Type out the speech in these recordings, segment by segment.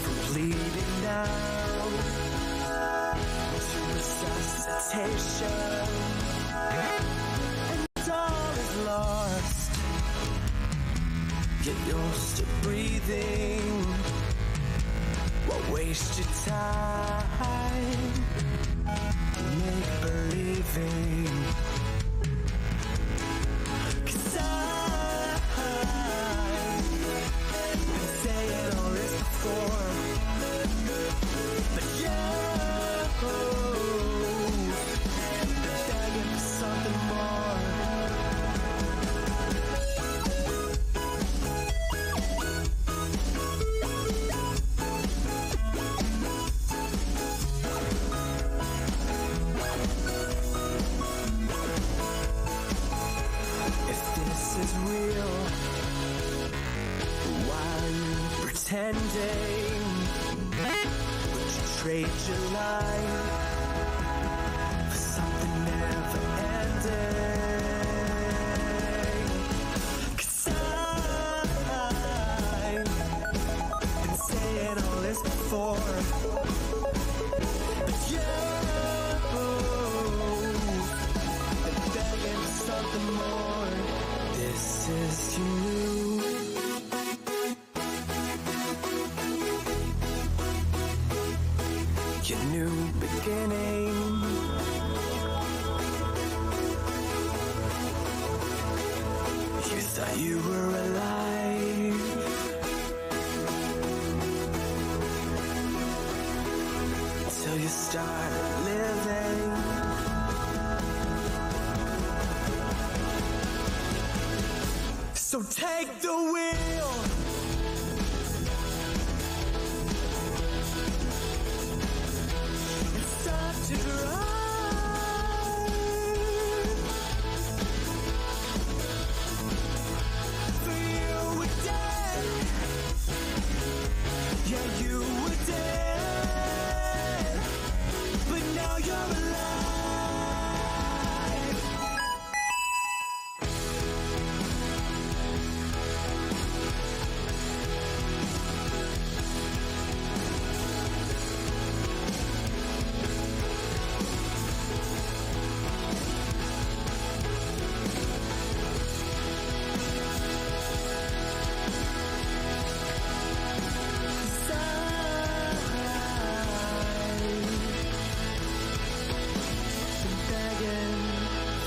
from bleeding now to resuscitation, and all is lost, yet you're still breathing. Won't waste your time make believing, 'cause I've been saying all this before, but you're begging for something more. Is real. Why are you pretending? Would you trade your life for something never ending? 'Cause I've been saying all this before, but you've been begging for something more. This is you. Your new beginning. You thought you were alive, till you started living. So take the wheel. And start to drive. For you were dead. Yeah, you were dead. But now you're alive.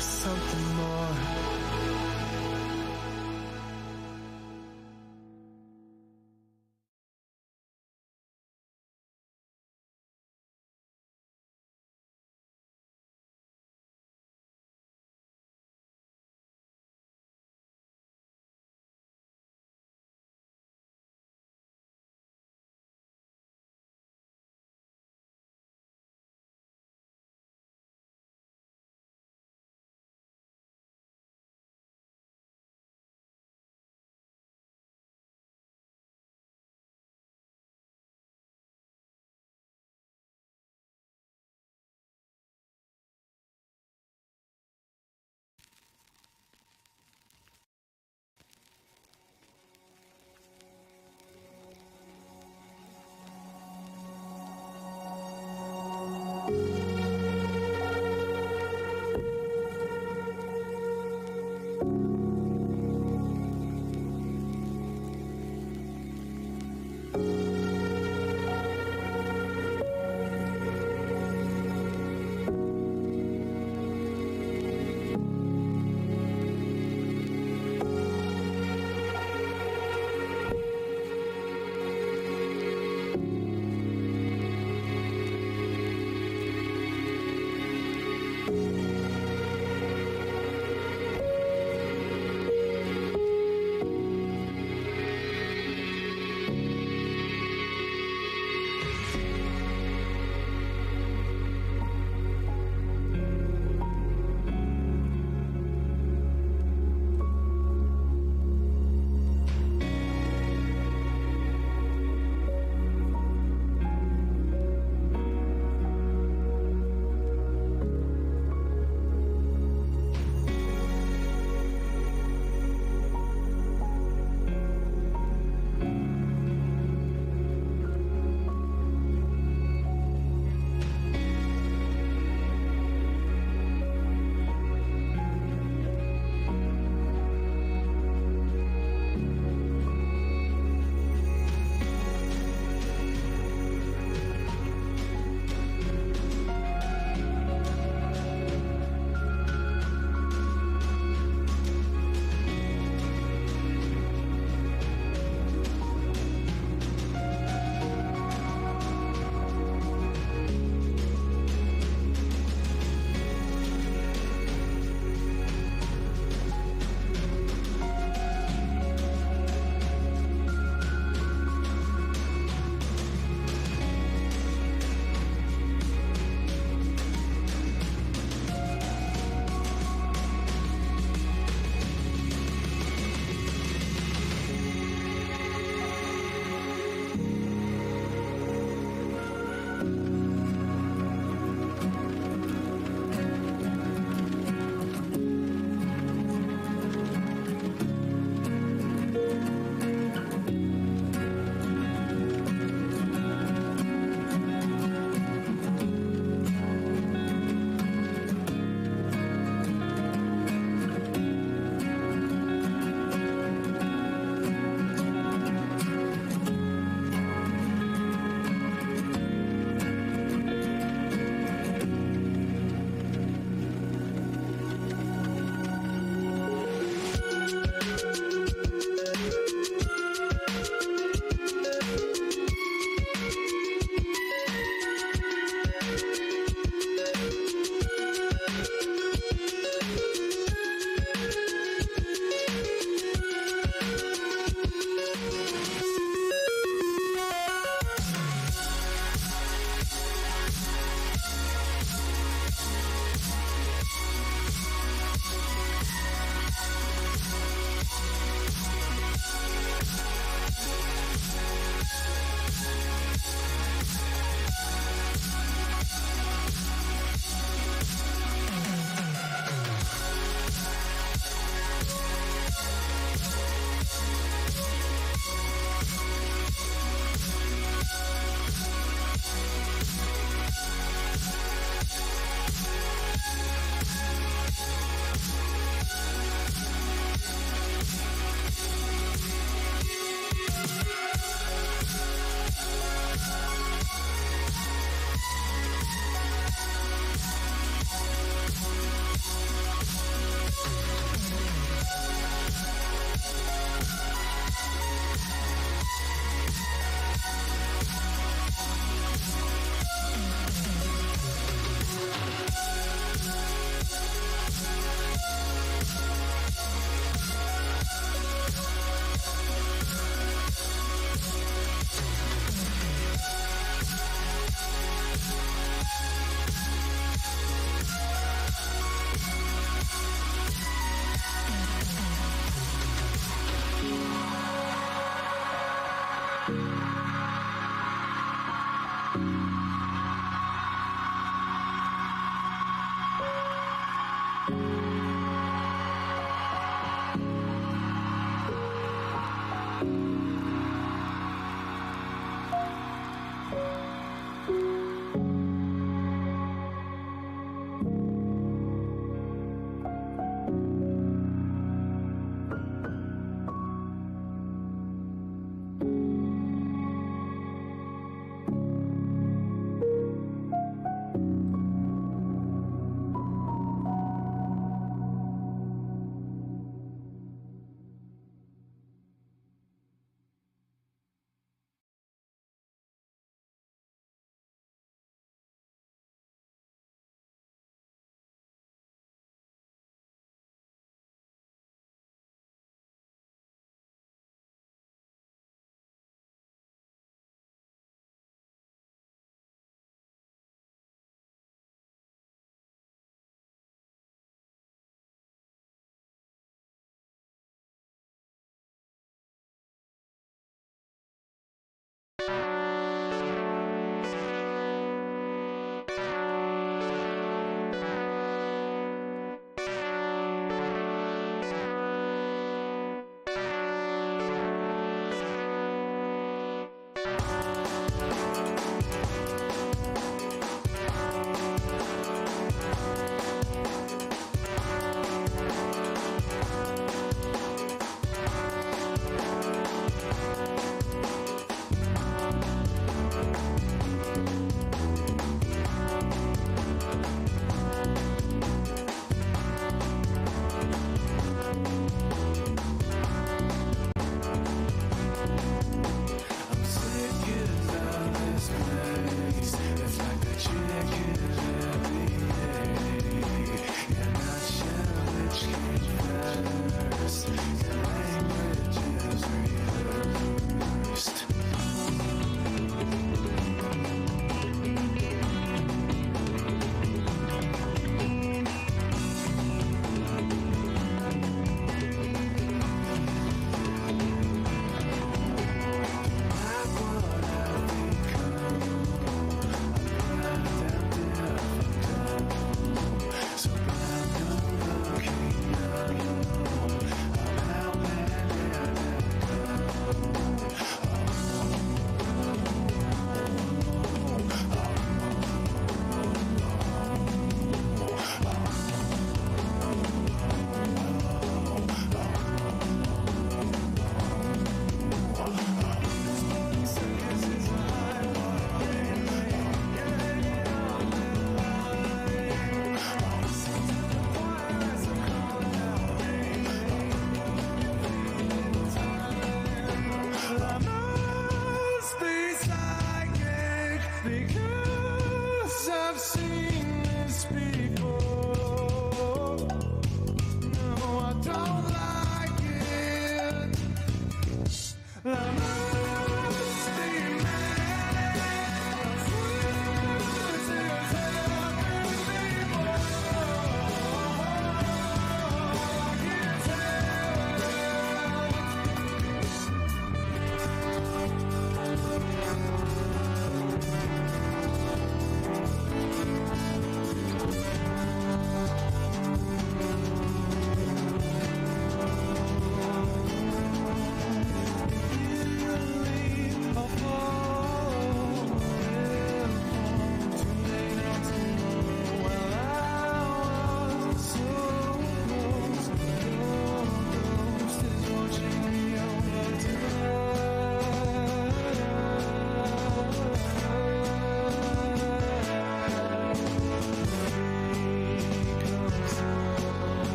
Something more.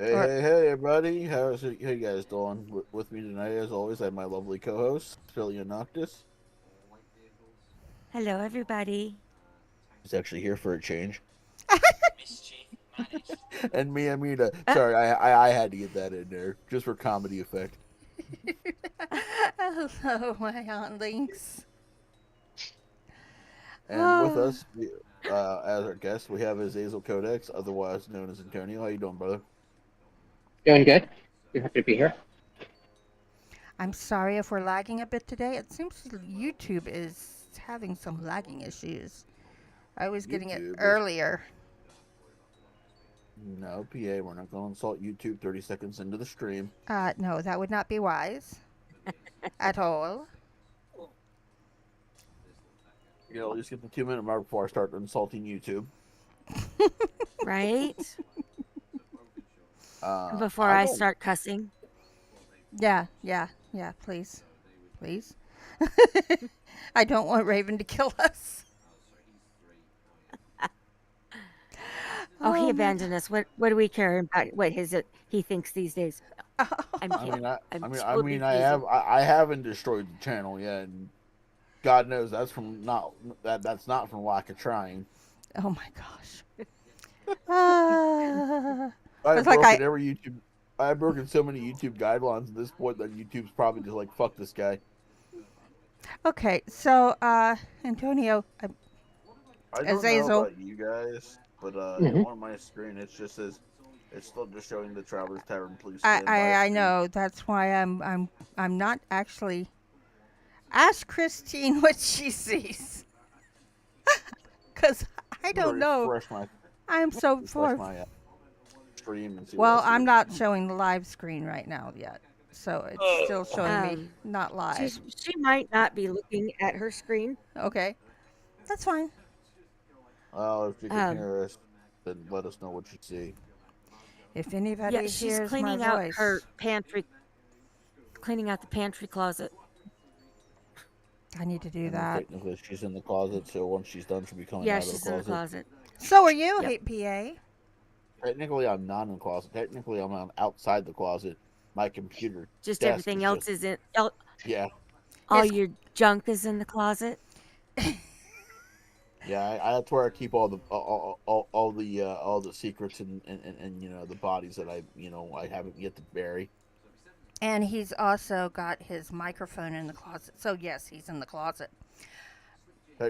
Hey, Or hey, hey, everybody! How you guys doing? With me tonight, as always, I have my lovely co-host, Filia Noctis. Hello, everybody. He's actually here for a change, and Mina. Uh, Sorry, I had to get that in there just for comedy effect. hello, my aunt Links. And with Oh, us, as our guest, we have Azazel Codex, otherwise known as Antonio. How you doing, brother? Doing good. You're happy to be here. I'm sorry if we're lagging a bit today. It seems YouTube is having some lagging issues. I was getting it YouTube is earlier. no PA. We're not going to insult YouTube 30 seconds into the stream. No, that would not be wise at all. At least get the 2 minute mark before I start insulting YouTube. right? Before I I don't. start cussing. Yeah, please. Please. I don't want Raven to kill us. Oh, he Oh my god. abandoned us. What do we care about what he thinks these days? I'm I mean, kidding. I, I I'm mean, I totally mean, I teasing. have, I haven't destroyed the channel yet, and God knows that's from not that's not from lack of trying. Oh my gosh. Uh, I've it's like I. broken every YouTube. I've broken so many YouTube guidelines at this point that YouTube's probably just like, fuck this guy. Okay, so Antonio, I don't know Azazel, about you guys, but hmm on my screen it just says it's still just showing the Travelers Tavern. Please stand by I screen. know that's why I'm not actually. Ask Christine what she sees, cause I I'm gonna don't know. I'm so refresh for. my stream and see what I Well, I'm see. not showing the live screen right now yet, so it's still showing me Um, not live. she might not be looking at her screen. Okay, that's fine. Well, if you can Um, hear us, then let us know what you see. If yeah, anybody she's hears my cleaning out her voice, pantry, cleaning out the pantry closet. I need to do I mean, that. technically, she's in the closet, so once she's done, she'll be coming Yeah, out of the she's in the closet. closet. So are you, Yep. Hate PA? Technically, I'm not in the closet. Technically, I'm outside the closet. My computer Just desk everything is else just, is in. yeah, All It's your junk is in the closet. yeah. That's where I keep all the secrets and the bodies that I haven't yet to bury. and he's also got his microphone in the closet. So yes, he's in the closet.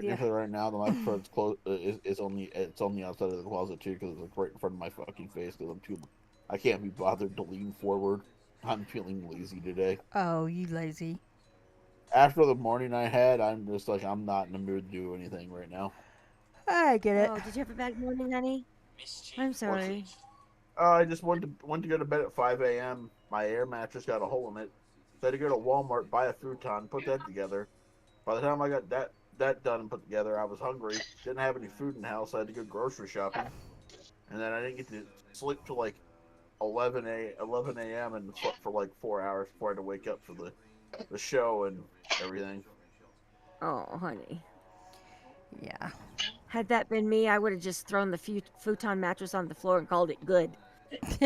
Yeah. Technically, right now the microphone's close. Is only it's on the outside of the closet too, because it's like right in front of my fucking face. Because I can't be bothered to lean forward. I'm feeling lazy today. Oh, you lazy. After the morning I had, I'm just like, I'm not in the mood to do anything right now. I get it. Oh, did you have a bad morning, honey? I'm What's sorry. I just went to go to bed at 5 a.m. My air mattress got a hole in it. So I had to go to Walmart, buy a futon, put that together. By the time I got that done and put together, I was hungry. Didn't have any food in the house. So I had to go grocery shopping, and then I didn't get to sleep till like 11 a.m. and slept for like 4 hours before I had to wake up for the show and everything. Oh, honey. Yeah. Had that been me, I would have just thrown the futon mattress on the floor and called it good.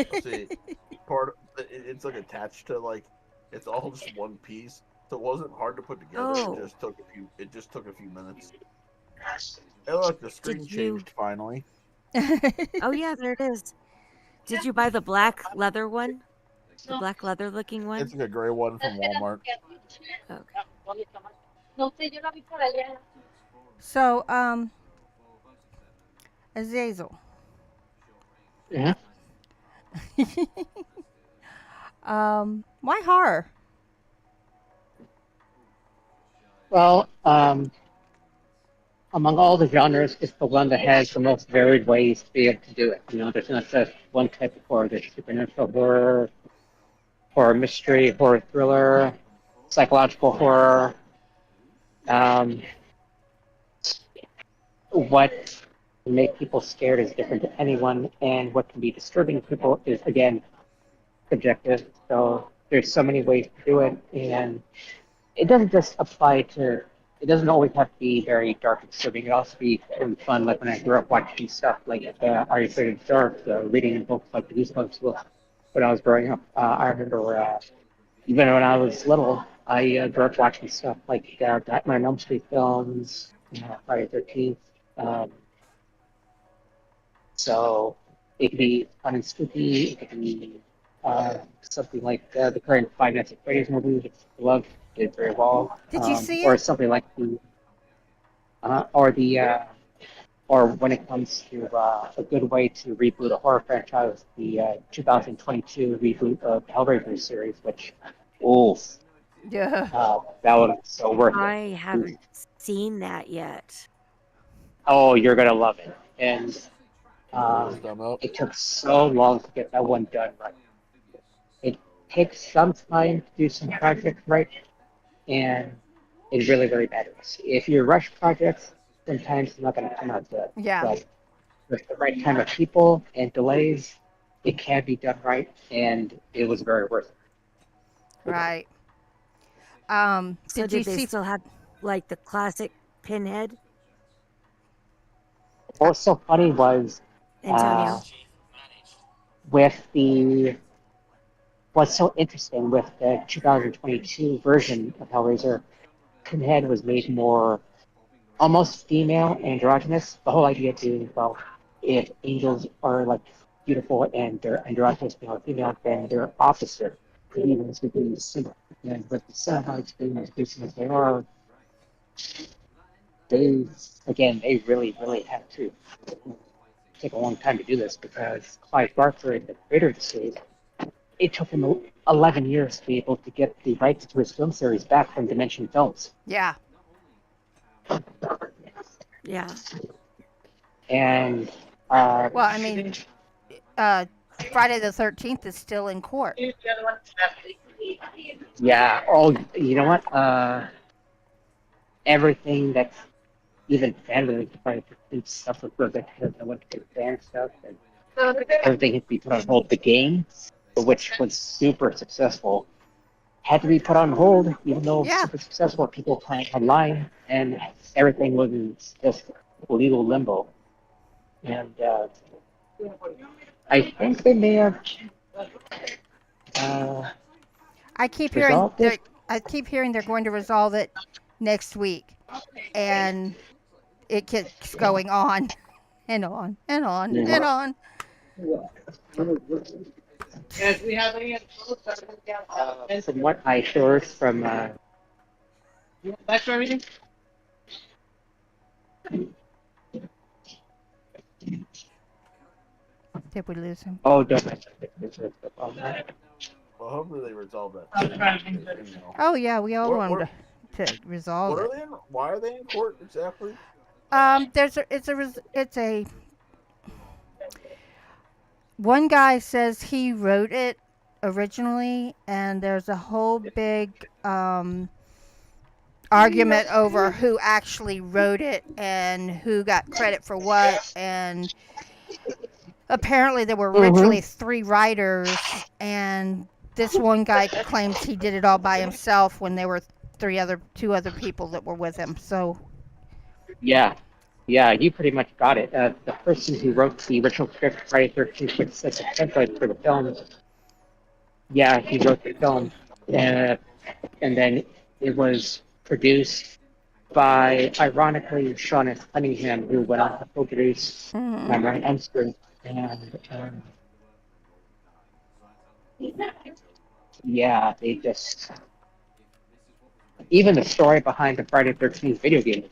Let's see, it's like attached to like it's all just one piece, so it wasn't hard to put together. It Oh, just took a few. It just took a few minutes. Hey, look, the screen did you? changed finally. Oh, yeah, there it is. Did you buy the black leather one? The black leather looking It's one? like a gray one from Walmart. Okay. So, Azazel. Yeah. Why horror? Well, among all the genres, it's the one that has the most varied ways to be able to do it. There's not just one type of horror. There's supernatural horror, horror mystery, horror thriller, psychological horror. Um, what can make people scared is different to anyone, and what can be disturbing to people is, again, subjective. So there's so many ways to do it, and it doesn't just apply to. It doesn't always have to be very dark and disturbing. It also be really fun. Like when I grew up watching stuff like Are You Afraid of the Dark, reading books like the Goosebumps book. when I was growing up. I remember even when I was little, I grew up watching stuff like Nightmare on Elm Street films, Friday the 13th. Um, so it could be fun and spooky. It could be something like the current Five Nights at Freddy's movie, which I love, did very well. Did you see Or it? something like or when it comes to a good way to reboot a horror franchise, the 2022 reboot of Hellraiser series, which, oh, Yeah. that was so worth I it. haven't seen that yet. Oh, you're gonna love it. And It's done up. it took so long to get that one done right. It takes some time to do some projects right, and it really, really matters. If you rush projects, sometimes it's not gonna come out good. Yeah. But with the right kind of people and delays, it can be done right, and it was very worth it. Right. So Did you did they see? still have like the classic pinhead, What was so funny was Antonio? with the what's so interesting with the 2022 version of Hellraiser, Pinhead was made more almost female androgynous. The whole idea being, well, if angels are like beautiful and they're androgynous, male or female, then they're opposite. The demons would be similar. And with the Cenobites being as decent as they are, they really had to take a long time to do this because Clive Barker, the creator of the series, it took him 11 years to be able to get the rights to his film series back from Dimension Films. Yeah. Yeah. And Well, I mean, Friday the 13th is still in court. yeah, you know what? Everything that's even fan related probably stuff with good because no one can fan stuff and everything had to be put on hold. The game, which was super successful, had to be put on hold, even though it was Yeah. super successful. People playing online, and everything was in just legal limbo. And I think they may have I keep hearing resolved it. they're going to resolve it next week, and it keeps going on and on and on Yeah. and on. From what I heard from Did we lose him? don't mention it. Well, hopefully they resolve that. You know. Oh yeah, we all What- want to resolve What it. are they in? Why are they in court exactly? It's a one guy says he wrote it originally, and there's a whole big argument over who actually wrote it and who got credit for what. And apparently there were originally 3 writers, and this one guy claims he did it all by himself when there were 2 other people that were with him. So Yeah, you pretty much got it. The person who wrote the original script, Friday 13th, which sets a template for the film, yeah, he wrote the film. And then it was produced by, ironically, Sean S. Cunningham, who went on to co-produce Nightmare on Elm Street. And yeah, they just, even the story behind the Friday 13th video game,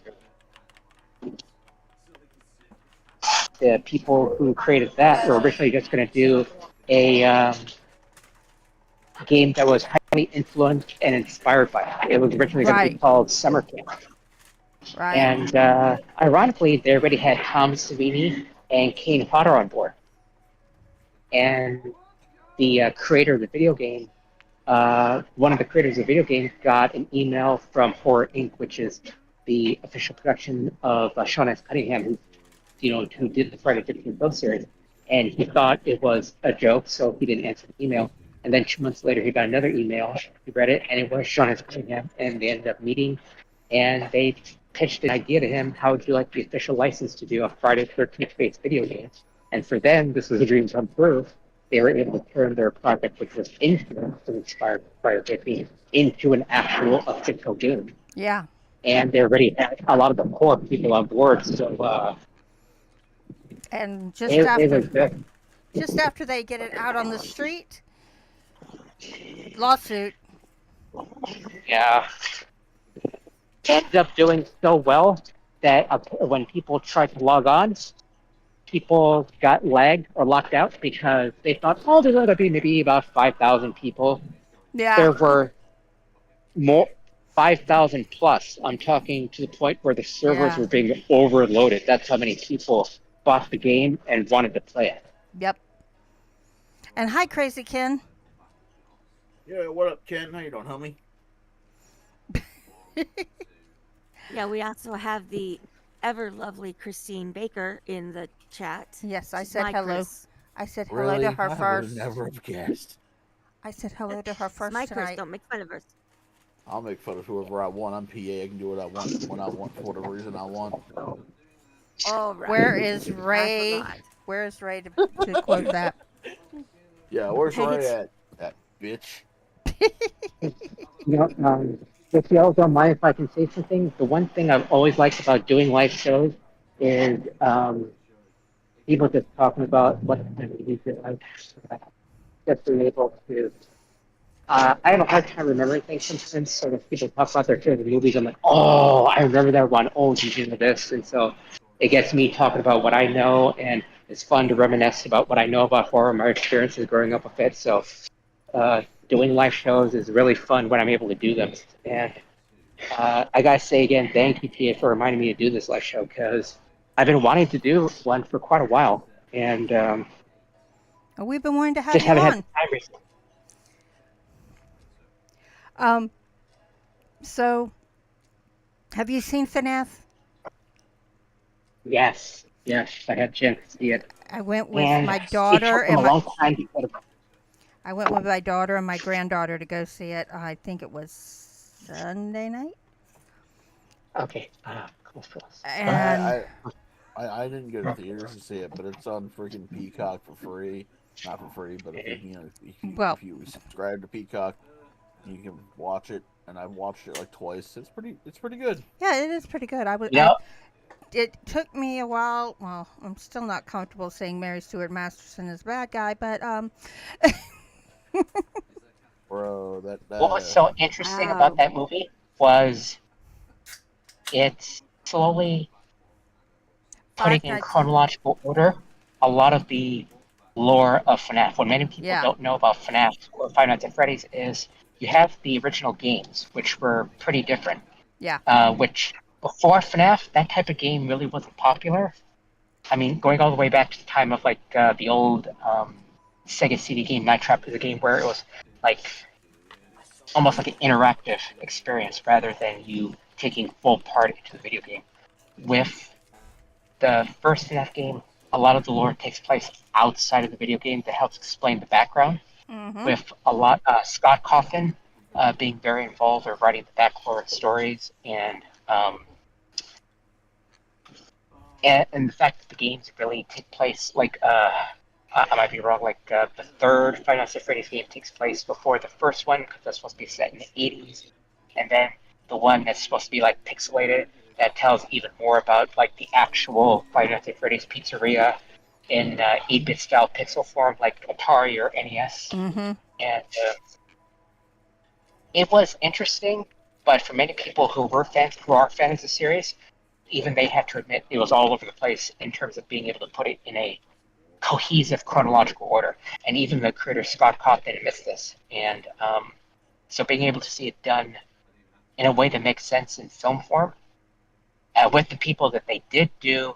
the people who created that were originally just going to do a game that was highly influenced and inspired by it. It was originally going to be Right. called Summer Camp. right. And ironically, they already had Tom Savini and Kane Hodder on board. And the creator of the video game, one of the creators of the video game, got an email from Horror Inc., which is the official production of Sean S. Cunningham, who did the Friday 13th film series. And he thought it was a joke, so he didn't answer the email. And then 2 months later, he got another email. He read it, and it was Sean S. Cunningham. And they ended up meeting, and they pitched an idea to him: how would you like the official license to do a Friday 13th based video game? And for them, this was a dream come true. they were able to turn their project, which was inspired by Disney, into an actual official game. Yeah. And they already had a lot of the core people on board, so And it was good. just after they get it out on the street, lawsuit. Yeah, ended up doing so well that when people tried to log on, people got lagged or locked out because they thought, oh, there's going to be maybe about 5,000 people. Yeah. There were more 5,000 plus. I'm talking to the point where the servers Yeah. were being overloaded. That's how many people bought the game and wanted to play it. Yep. And hi, Crazy Ken. Yeah, what up, Ken? How you doing, homie? Yeah, we also have the ever lovely Christine Baker in the chat. Yes, I She's said my hello. Chris. I said hello Really? to her I would first. never have guessed. I said hello to her She's first my Chris. tonight. Don't make fun of her. I'll make fun of whoever I want. I'm PA. I can do what I want when I want for whatever reason I want. All right. Where is I Ray? forgot. Where is Ray to quote that? Yeah, where's Dang Ray it. at? That bitch. If y'all don't mind if I can say something, the one thing I've always liked about doing live shows is people just talking about what the movies that I've just been able to. I have a hard time remembering things sometimes, so when people talk about their favorite movies, I'm like, oh, I remember that one. Oh, did you know this? And so it gets me talking about what I know, and it's fun to reminisce about what I know about horror, my experiences growing up with it. So doing live shows is really fun when I'm able to do them. And I gotta say again, thank you, Tia, for reminding me to do this live show because I've been wanting to do one for quite a while, and We've been wanting to have just you haven't had on. time recently. So, have you seen FNAF? Yes, I had a chance to see it. I went with And my it daughter took them and a my long time to get it. I went with my daughter and my granddaughter to go see it. I think it was Sunday night. Okay, cool. And I didn't go to theaters to see it, but it's on freaking Peacock for free. Not for free, but if Well- if you subscribe to Peacock, you can watch it. And I've watched it like twice. It's pretty good. yeah, it is pretty good. It took me a while. Well, I'm still not comfortable saying Mary Stuart Masterson is a bad guy, but Bro, that What was so interesting Wow. about that movie was it's slowly putting Five in Nights- chronological order a lot of the lore of FNAF. What many people Yeah. don't know about FNAF or Five Nights at Freddy's is you have the original games, which were pretty different. Yeah. Which before FNAF, that type of game really wasn't popular. I mean, going all the way back to the time of like the old Sega CD game Night Trap is a game where it was like almost like an interactive experience rather than you taking full part into the video game. With the first FNAF game, a lot of the lore takes place outside of the video game that helps explain the background. Mhm. With a lot, Scott Cawthon being very involved or writing the backcourt stories, and the fact that the games really take place like I might be wrong, like the third Five Nights at Freddy's game takes place before the first one because that's supposed to be set in the 80s, and then the one that's supposed to be like pixelated that tells even more about like the actual Five Nights at Freddy's pizzeria in 8-bit style pixel form like Atari or NES. Mhm. And it was interesting, but for many people who are fans of the series, even they have to admit it was all over the place in terms of being able to put it in a cohesive chronological order. And even the creator Scott Cawthon admits this. And so being able to see it done in a way that makes sense in film form, with the people that they did do,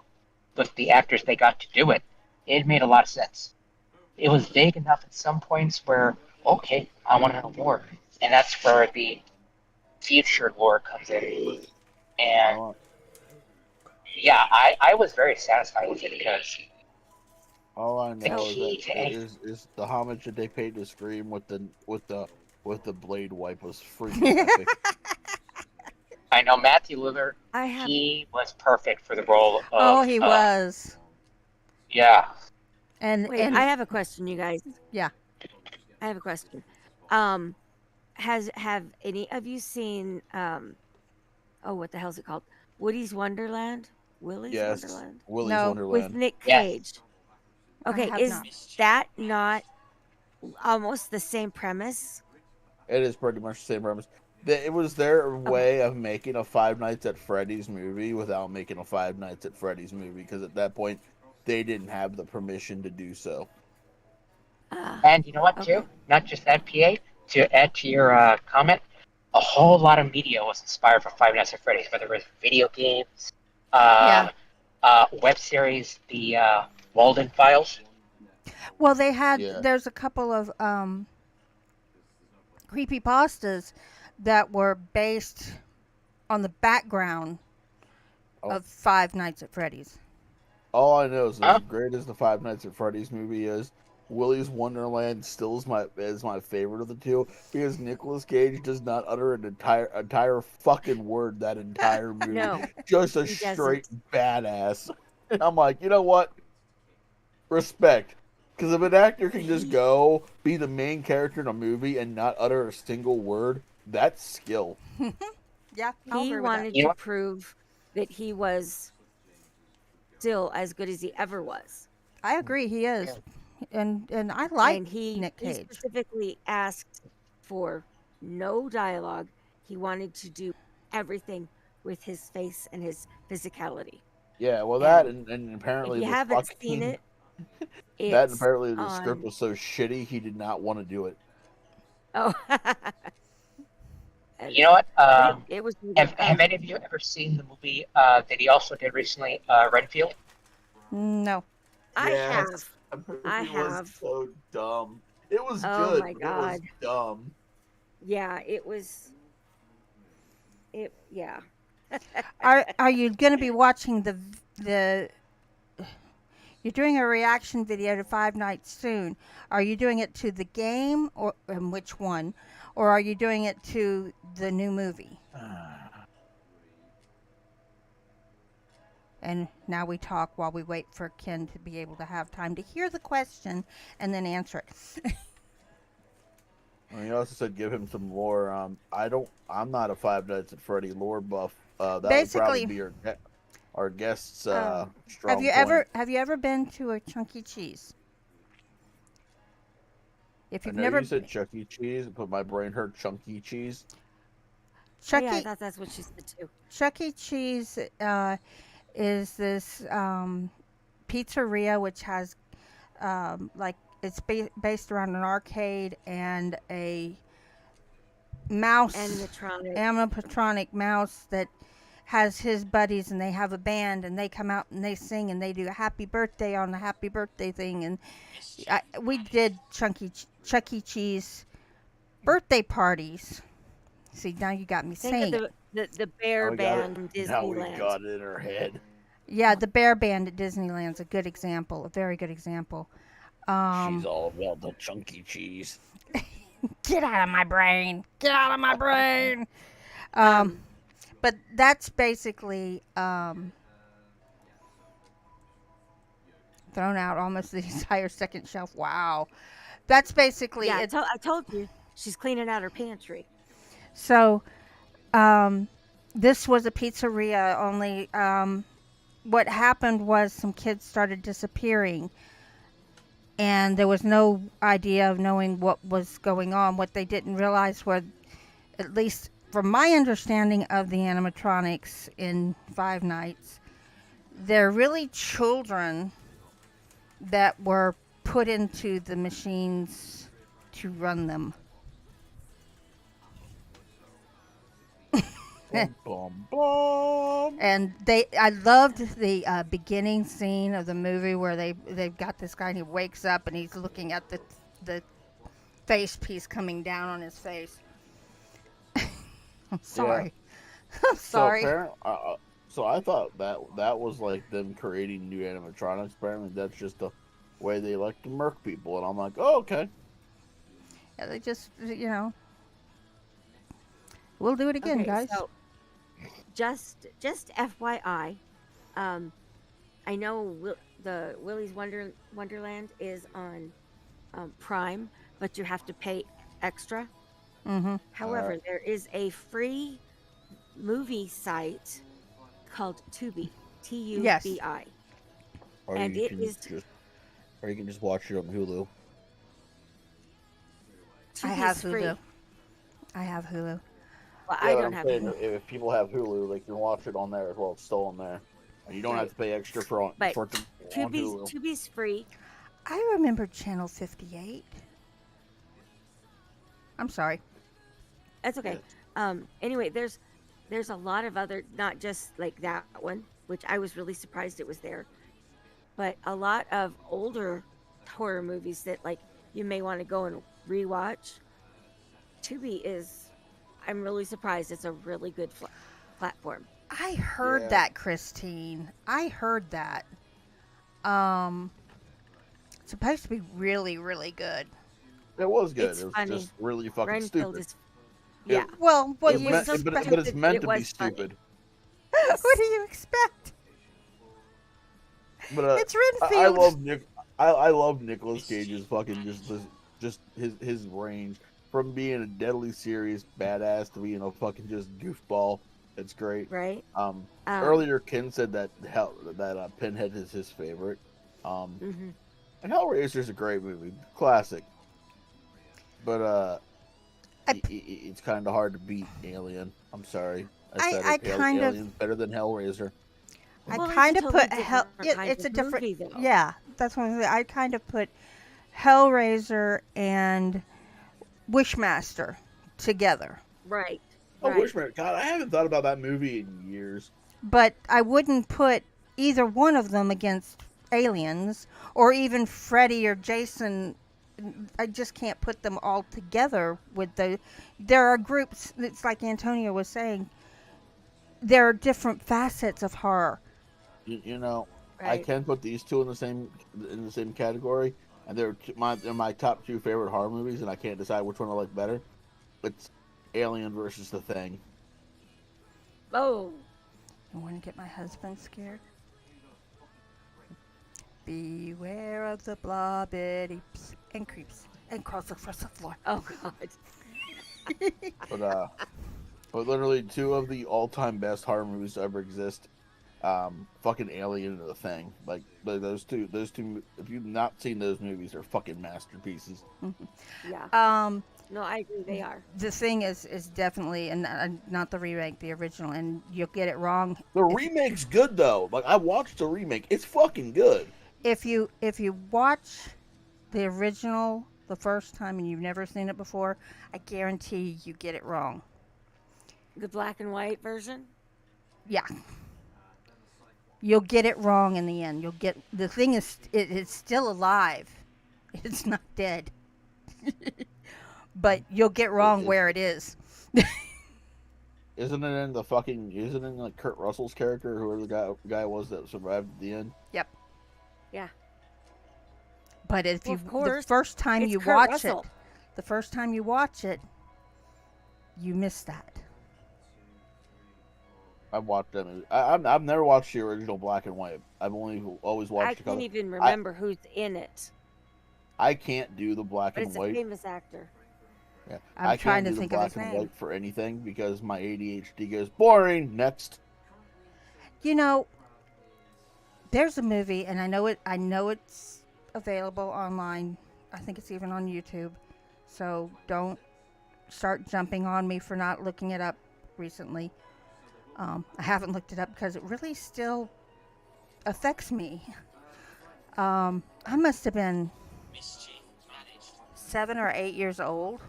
with the actors they got to do it, it made a lot of sense. It was vague enough at some points where, okay, I want to know more. And that's where the future lore comes in. And yeah, I was very satisfied with it because all I know key is, to is the homage that they paid to Scream with the blade wipe was freaking epic. I know Matthew Lillard, he was perfect for the role of... Oh, he was. Yeah. Wait, and I have a question, you guys. yeah. I have a question. Have any of you seen oh, what the hell's it called? Woody's Wonderland? Willy's Yes, Wonderland? Willy's No, With Wonderland. Nick Yes. Cage. I Okay, have is not. that not almost the same premise? It is pretty much the same premise. It was their way of making a Five Nights at Freddy's movie without making a Five Nights at Freddy's movie, because at that point they didn't have the permission to do so. And you know what, Okay. too? Not just that, PA. To add to your comment, a whole lot of media was inspired from Five Nights at Freddy's, whether it was video games, Yeah. web series, the Walden Files. Well, they had. Yeah. There's a couple of creepypastas that were based on the background Oh. of Five Nights at Freddy's. All I know is Huh? as great as the Five Nights at Freddy's movie is, Willy's Wonderland still is my favorite of the two, because Nicolas Cage does not utter an entire fucking word that entire movie. No, Just a he straight doesn't. badass. And I'm like, you know what? Respect. Because if an actor can just go be the main character in a movie and not utter a single word, that's skill. Yeah, I'll He agree with that. wanted You know to what? prove that he was still as good as he ever was. I agree. He is, and I like And he Nick Cage. specifically asked for no dialogue. He wanted to do everything with his face and his physicality. Yeah, well, And and If apparently you the haven't fucking seen it, that and it's apparently the script on. was so shitty he did not want to do it. Oh, You know what? but it was really Have good. any of you ever seen the movie that he also did recently, Renfield? No. I Yes. have. That movie I was have. so dumb. It was Oh good, my but it was God. dumb. Yeah, it was. Yeah. Are you going to be watching the? You're doing a reaction video to Five Nights soon. Are you doing it to the game, or and which one, or are you doing it to the new movie? And now we talk while we wait for Ken to be able to have time to hear the question and then answer it. And he also said give him some lore. I'm not a Five Nights at Freddy lore buff. That would probably Basically, be our guest's have strong you point. ever been to a Chuck E. Cheese? If I you've know never you said Chuck E. Cheese, but my brain hurt Chunky Cheese. Chuck Yeah, I E. thought that's what she said too. Chuck E. Cheese is this pizzeria which has like it's based around an arcade and a mouse Animatronic. animatronic mouse that has his buddies, and they have a band, and they come out and they sing and they do a happy birthday on the happy birthday thing. And we did Chuck E. Cheese birthday parties. See, now you got me Think saying of it. the bear Now we got band from it. Now we Disneyland. got it in our head. Yeah, the bear band at Disneyland's a good example, a very good example. She's all about the Chunky Cheese. Get out of my brain! Get out of my brain! Um, But that's basically thrown out almost the entire second shelf. Wow, that's basically yeah, it. I told you she's cleaning out her pantry. So, this was a pizzeria. Only what happened was some kids started disappearing, and there was no idea of knowing what was going on. What they didn't realize were, at least from my understanding of the animatronics in Five Nights, they're really children that were put into the machines to run them. Bum, bum, bum. And I loved the beginning scene of the movie where they've got this guy and he wakes up and he's looking at the face piece coming down on his face. I'm sorry. I'm sorry. So I thought that was like them creating new animatronics. Apparently, that's just the way they like to murk people. And I'm like, oh, okay. Yeah, they just, we'll do it again, Okay, guys. so just FYI, I know the Willy's Wonderland is on Prime, but you have to pay extra. Mm-hmm. However, there is a free movie site called Tubi, Yes. Tubi, Or and you it can is just, or you can just watch it on Hulu. I Tubi have is free. Hulu. I have Hulu. Well, Yeah, I but don't I'm have saying Hulu, if people have Hulu, they can watch it on there as well. It's still on there. And you don't have Right. to pay extra for it but to on Hulu. Tubi's free. I remember Channel 58. I'm sorry. That's okay. Anyway, there's a lot of other, not just like that one, which I was really surprised it was there, but a lot of older horror movies that like you may want to go and rewatch. Tubi is, I'm really surprised. It's a really good platform. I heard Yeah. that, Christine. I heard that. It's supposed to be really, really good. It was good. It's It was funny. just really fucking Renfield stupid. is, yeah. Well, what It's do It you was so but expect? it's stupid, meant it to be was funny. stupid. What do you expect? But It's I Renfield. love I love Nicolas Cage's fucking just his range from being a deadly serious badass to being a fucking just goofball. It's great. Right? Earlier Ken said that Pinhead is his favorite. Mhm. And Hellraiser's a great movie, classic. But it's kind of hard to beat Alien. I'm sorry. I kind of- Alien's better than Hellraiser. I Well, it's kind a of totally put Hell. different kind It's a of different. movie, though. Yeah, that's what I'm saying. I kind of put Hellraiser and Wishmaster together, Right. Oh, right. Wishmaster! God, I haven't thought about that movie in years. but I wouldn't put either one of them against Aliens or even Freddy or Jason. I just can't put them all together with the. There are groups. It's like Antonio was saying. There are different facets of horror. You know, I Right. can put these two in the same category, and they're my top two favorite horror movies, and I can't decide which one I like better. It's Alien versus The Thing. Oh, I want to get my husband scared. Beware of the blob, it eats and creeps and crawls across the floor. oh God. But literally two of the all-time best horror movies to ever exist. Fucking Alien and The Thing. Like those two. If you've not seen those movies, they're fucking masterpieces. Yeah. No, I agree. They are. The Thing is definitely, and not the remake, the original, and you'll get it wrong. The remake's good though. Like I watched the remake. It's fucking good. If you watch the original the first time and you've never seen it before, I guarantee you get it wrong. The black and white version. Yeah. You'll get it wrong in the end. You'll get the thing is it's still alive. It's not dead. But you'll get wrong where it is. Isn't it in like Kurt Russell's character, whoever the guy was that survived at the end? Yep. Yeah. But if Well, you of course, the first time it's you Kurt watch Russell. it, the first time you watch it, you miss that. I've watched that movie. I've never watched the original black and white. I've always watched I the color. can't even remember who's in it, I can't do the black but and it's a white. famous actor. Yeah. I'm I trying can't to do think the of black his and name. white for anything because my ADHD goes boring. Next. You know, there's a movie, and I know it's available online. I think it's even on YouTube. So don't start jumping on me for not looking it up recently. I haven't looked it up because it really still affects me. I must have been 7 or 8 years old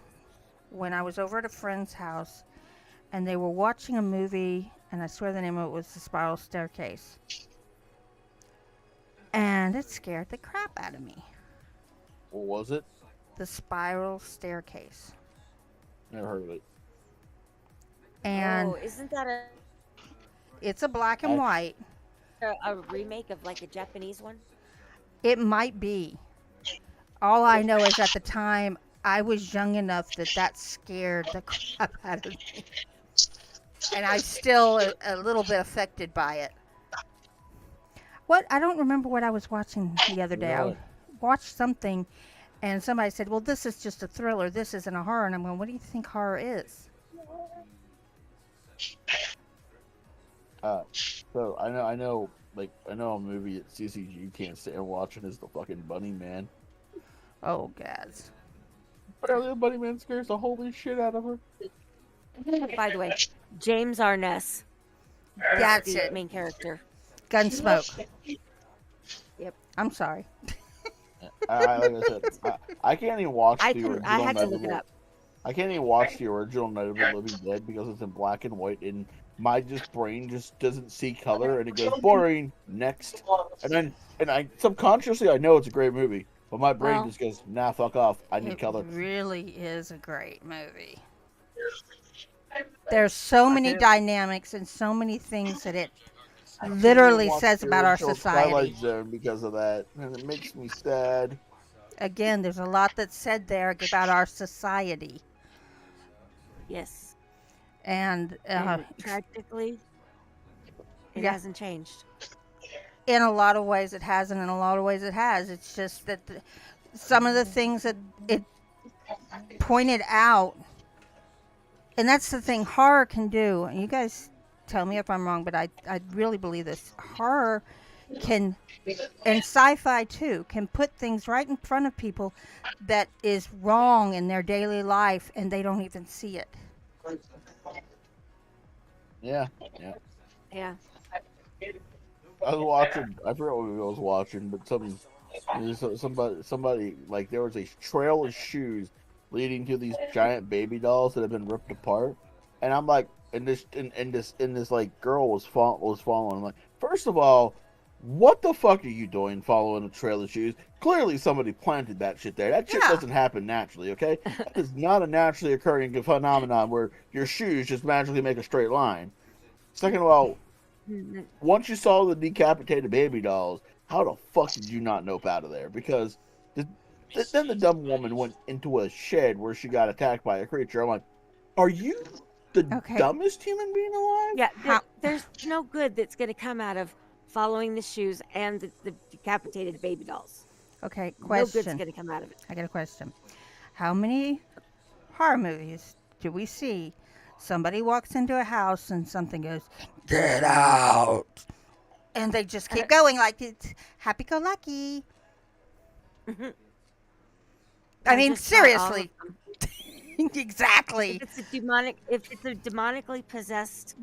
when I was over at a friend's house, and they were watching a movie, and I swear the name of it was The Spiral Staircase. And it scared the crap out of me. What was it? The Spiral Staircase. Never heard of it. And Oh, isn't that it's a black and white. a remake of like a Japanese one? It might be. All I know is at the time I was young enough that scared the crap out of me. And I'm still a little bit affected by it. What? I don't remember what I was watching the other day. I What? watched something, and somebody said, "Well, this is just a thriller. This isn't a horror." And I'm going, "What do you think horror is?" So I know a movie that CCG can't stand watching is the fucking Bunny Man. Oh, gads. Apparently, the Bunny Man scares the holy shit out of her. By the way, James Arness, That's the it. main character. Gunsmoke. Yep. I'm sorry. Like I said, I can't even watch I the couldn't. original. I had to Night of look the it up. I can't even watch the original Night of the Living Dead because it's in black and white, and my brain just doesn't see color, and it goes boring. Next, and I subconsciously I know it's a great movie, but my brain Well, just goes, nah, fuck off. I need It color. really is a great movie. There's so many can't- dynamics and so many things that it I can't literally even watch says the about our original society. Twilight Zone because of that, and it makes me sad. Again, there's a lot that's said there about our society. yes. And And tragically, it Yeah. hasn't changed. in a lot of ways it hasn't, in a lot of ways it has. It's just that some of the things that it pointed out, and that's the thing horror can do. And you guys tell me if I'm wrong, but I really believe this. Horror can, and sci-fi too, can put things right in front of people that is wrong in their daily life, and they don't even see it. Yeah. Yeah. I was watching. I forget what I was watching, but somebody like there was a trail of shoes leading to these giant baby dolls that have been ripped apart, and I'm like, and this like girl was following. I'm like, first of all, what the fuck are you doing following a trail of shoes? Clearly somebody planted that shit there. That shit Yeah. doesn't happen naturally, okay? That is not a naturally occurring phenomenon where your shoes just magically make a straight line. Second of all, once you saw the decapitated baby dolls, how the fuck did you not nope out of there? Because then the dumb woman went into a shed where she got attacked by a creature. I'm like, are you the Okay. dumbest human being alive? Yeah. How- There's no good that's going to come out of following the shoes and the decapitated baby dolls. Okay, No good's question. going to come out of it. I got a question. How many horror movies do we see? Somebody walks into a house and something goes, "Get out!" And they just keep going like it's happy-go-lucky. I mean, just about all of seriously. them. Exactly. If it's a demonically possessed,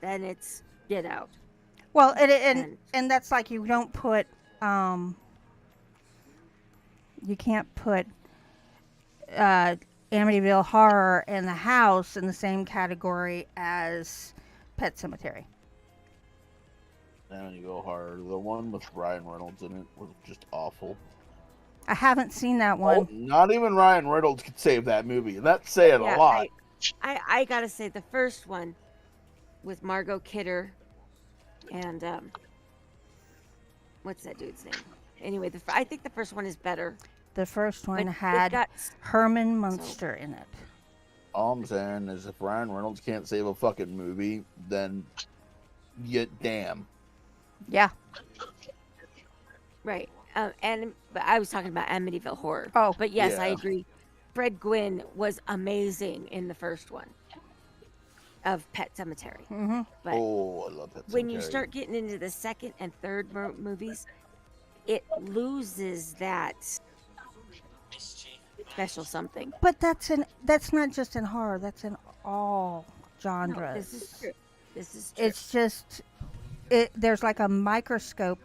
then it's get out. Well, and that's like you don't put, you can't put Amityville Horror and The House in the same category as Pet Cemetery. Now you go hard. The one with Ryan Reynolds in it was just awful. I haven't seen that one. Oh, not even Ryan Reynolds could save that movie, and that's saying a lot. I gotta say the first one with Margot Kidder and what's that dude's name? Anyway, I think the first one is better. The first one But it had got Herman Munster in it. All I'm saying is if Ryan Reynolds can't save a fucking movie, then damn. Yeah. right. But I was talking about Amityville Horror. Oh. But yes, I Yeah. agree. Fred Gwynn was amazing in the first one of Pet Cemetery. Mm-hmm. But Oh, I love that. when you start getting into the second and third movies, it loses that special something. But that's not just in horror. That's in all genres. This is true. This is true. It's just there's like a microscope,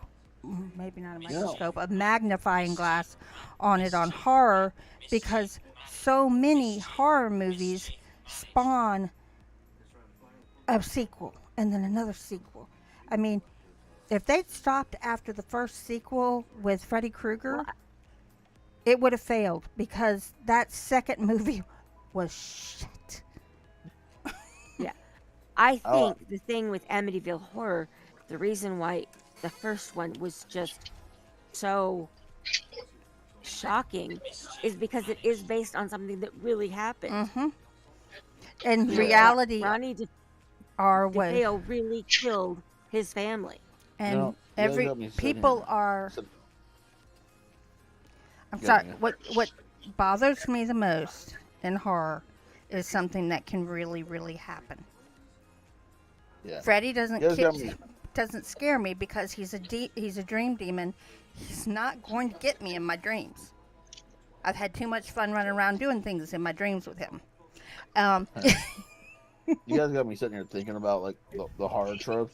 maybe not a microscope, a magnifying glass on it on horror, because so many horror movies spawn a sequel and then another sequel. I mean, if they'd stopped after the first sequel with Freddy Krueger, it would have failed, because that second movie was shit. I think the thing with Amityville Horror, the reason why the first one was just so shocking is because it is based on something that really happened. Mm-hmm. In Yeah. reality, Ronnie our way. DeFeo really killed his family. And No. Every got me sitting people here. are. Sit- I'm Yeah, sorry. yeah. What bothers me the most in horror is something that can really, really happen. Yeah. Freddy You guys got me. doesn't scare me because he's a dream demon. He's not going to get me in my dreams. I've had too much fun running around doing things in my dreams with him. Um, You guys got me sitting here thinking about like the horror tropes.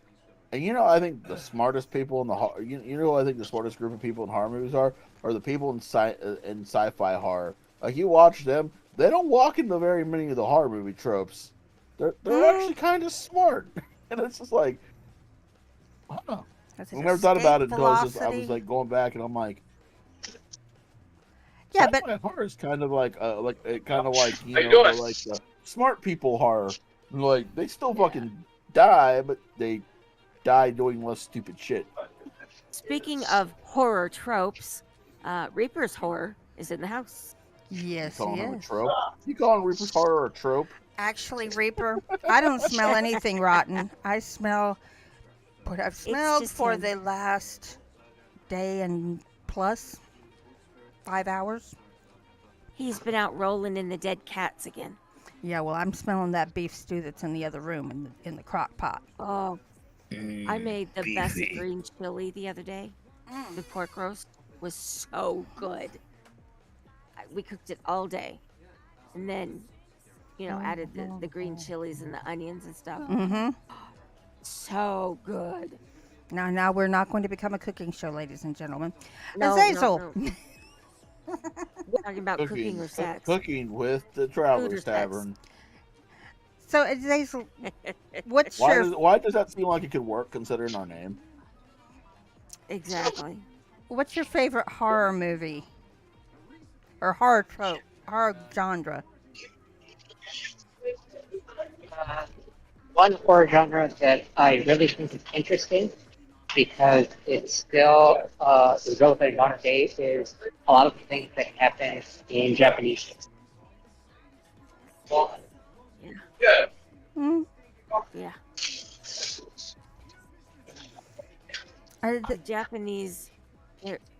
And I think the smartest people in the who I think the smartest group of people in horror movies are the people in sci-fi horror. Like you watch them, they don't walk into very many of the horror movie tropes. They're actually kind of smart, and it's just like, I don't know. That's I it, never thought about escape it until I was velocity. like going back, and I'm like, Yeah, but sci-fi horror is kind of like kind of like How you doing? like the smart people horror. Like they still fucking die, but they die doing less stupid shit. Speaking of horror tropes, Reaper's horror is in the house. yes, You calling he him a is. trope? You calling Reaper's horror a trope? Actually, Reaper, I don't smell anything rotten. I smell what I've smelled just for him. the last day and plus 5 hours. He's been out rolling in the dead cats again. Yeah, well, I'm smelling that beef stew that's in the other room in the crock pot. Oh, I made the best green chili the other day. The pork roast was so good. We cooked it all day, and then, added the green chilies and the onions and stuff. Mm-hmm. So good. Now we're not going to become a cooking show, ladies and gentlemen. No, Azazel. no. We're talking about cooking or sex. Cooking with the Food or Travelers sex. Tavern. So, Azazel, what's your Why does that seem like it could work considering our name? Exactly. what's your favorite horror movie or horror trope, horror genre? One horror genre that I really think is interesting because it's still relevant in modern day is a lot of the things that happen in Japanese. Yeah. Hmm? Yeah. Uh, The Japanese,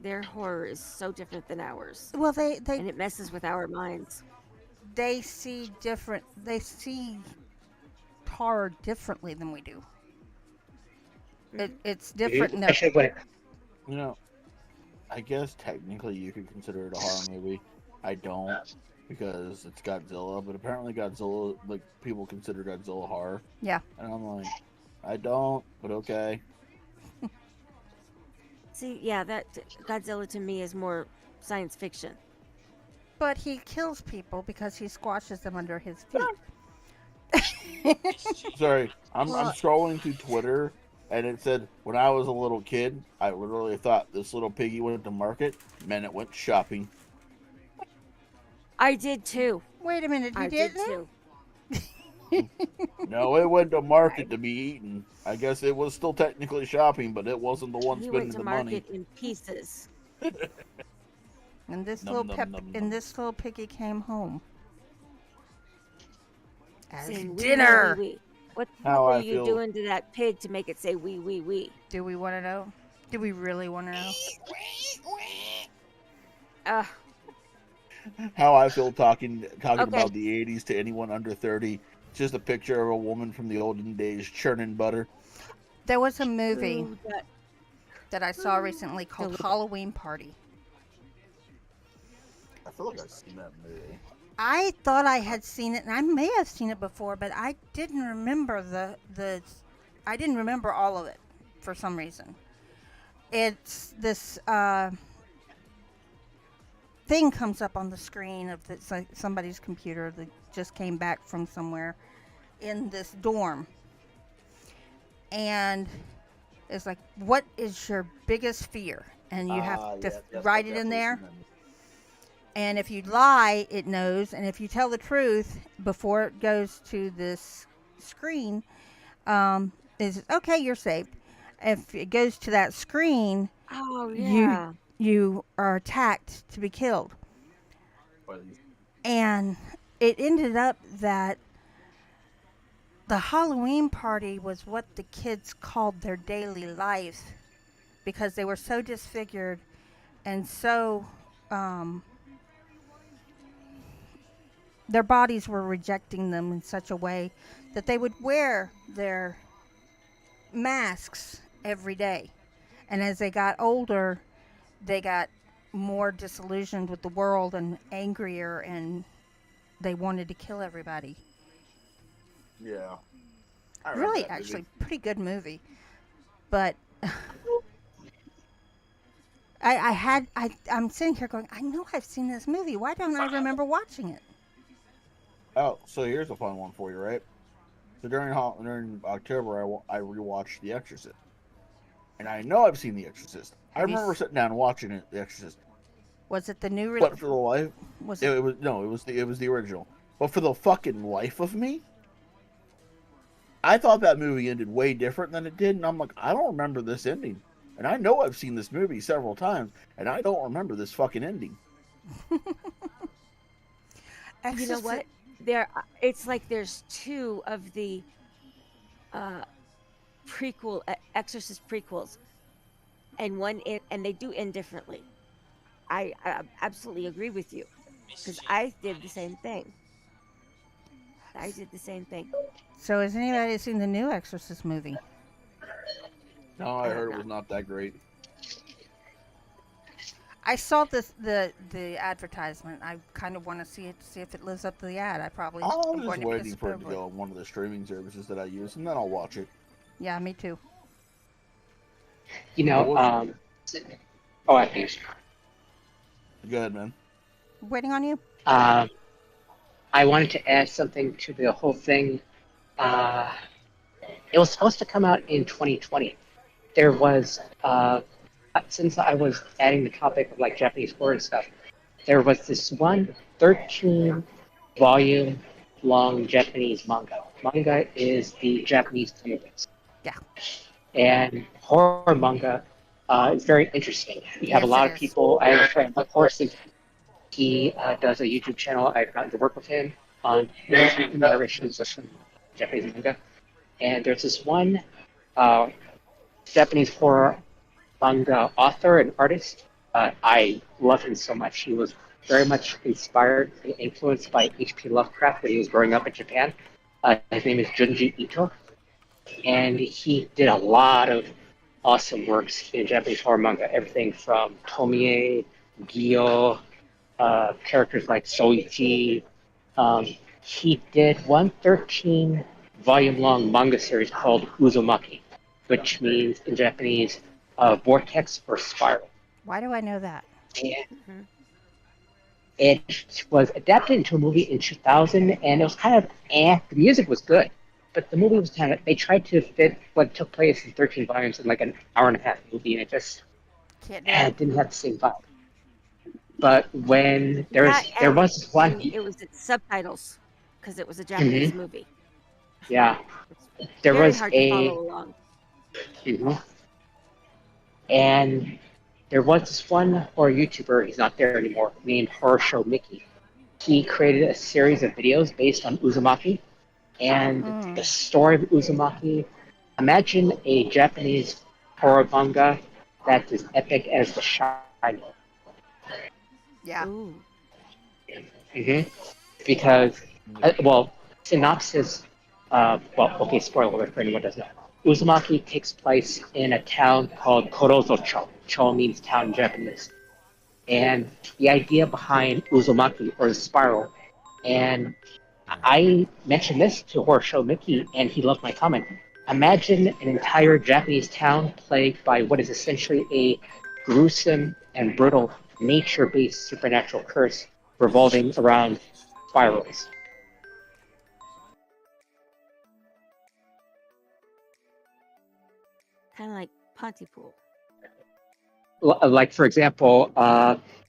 their horror is so different than ours, well, they and it messes with our minds. they see different. They see horror differently than we do. It's different. No, Especially when it I guess technically you could consider it a horror movie. I don't because it's Godzilla, but apparently Godzilla, like people consider Godzilla horror. Yeah. And I'm like, I don't, but okay. See, yeah, that Godzilla to me is more science fiction. but he kills people because he squashes them under his feet. Sorry, I'm Well- scrolling through Twitter, and it said when I was a little kid, I literally thought this little piggy went to market, meant it went shopping. I did too. Wait a minute, you I did didn't? too. No, it went to market to be eaten. I guess it was still technically shopping, but it wasn't the one He spending went to the money. market in pieces. And this Num, little num, pep num, and num. this little piggy came home as Saying, "Wee, dinner. wee, wee, wee." What the How fuck I are you feel- doing to that pig to make it say wee wee wee? Do we want to know? Do we really want to know? How I feel talking Okay. about the 80s to anyone under 30. Just a picture of a woman from the olden days churning butter. There was a movie Ooh, that- that I saw recently called Deli- Halloween Party. I feel like I've seen that movie. I thought I had seen it, and I may have seen it before, but I didn't remember I didn't remember all of it for some reason. It's this thing comes up on the screen of somebody's computer that just came back from somewhere in this dorm, and it's like, "What is your biggest fear?" And you have to write it in there. And if you lie, it knows. And if you tell the truth before it goes to this screen, is okay, you're saved. If it goes to that screen, Oh yeah. you are attacked to be killed. And it ended up that the Halloween party was what the kids called their daily life because they were so disfigured and so their bodies were rejecting them in such a way that they would wear their masks every day. And as they got older, they got more disillusioned with the world and angrier, and they wanted to kill everybody. Yeah. I remember Really, that movie. actually, pretty good movie. But I'm sitting here going, I know I've seen this movie. Why don't I remember watching it? Oh, so here's a fun one for you, right? So during October, I rewatched The Exorcist, and I know I've seen The Exorcist. I Have you remember sitting down and watching it, The Exorcist. Was it the new But for the life, was it it was no, it was the original. But for the fucking life of me, I thought that movie ended way different than it did, and I'm like, I don't remember this ending. And I know I've seen this movie several times, and I don't remember this fucking ending. You know Exorcist? what? It's like there's two of the Exorcist prequels, and and they do end differently. I absolutely agree with you because I did the same thing. I did the same thing. So has anybody seen the new Exorcist movie? No, I I have heard it not. was not that great. I saw the advertisement. I kind of want to see if it lives up to the ad. I probably I'm am just going to be waiting for it to disappointed. go on one of the streaming services that I use, and then I'll watch it. Yeah, me too. You know, I think. Go ahead, man. Waiting on you. I wanted to add something to the whole thing. It was supposed to come out in 2020. There was, since I was adding the topic of like Japanese horror and stuff, there was this one 13-volume long Japanese manga. Manga is the Japanese comics. Yeah. And horror manga is very interesting. You have a Yes, lot it of is. people. I have a friend, of course, he does a YouTube channel. I've gotten to work with him on narrations of some Japanese manga. And there's this one Japanese horror manga author and artist. I love him so much. He was very much inspired and influenced by H.P. Lovecraft when he was growing up in Japan. His name is Junji Ito, and he did a lot of awesome works in Japanese horror manga. Everything from Tomie, Gyo, characters like Soichi. He did one 13-volume-long manga series called Uzumaki, which means in Japanese vortex or spiral. Why do I know that? And it was adapted into a movie in 2000, and it was kind of The music was good, but the movie was kind of, they tried to fit what took place in 13 volumes in like an hour-and-a-half movie, and it just Can't do it. didn't have the same vibe. But when there was one, It was its subtitles because it was a Japanese movie. yeah, there Very was hard to follow along. And there was this one horror YouTuber, he's not there anymore, named Horror Show Mickey. He created a series of videos based on Uzumaki, and the story of Uzumaki. Imagine a Japanese horror manga that's as epic as The Shining. Yeah. Ooh. Because, synopsis, spoiler alert for anyone who doesn't know. Uzumaki takes place in a town called Korozo-cho. Cho means town in Japanese. And the idea behind Uzumaki, or the spiral, and I mentioned this to Horror Show Mickey, and he loved my comment. Imagine an entire Japanese town plagued by what is essentially a gruesome and brutal nature-based supernatural curse revolving around spirals. Kind of like Pontypool. Like, for example,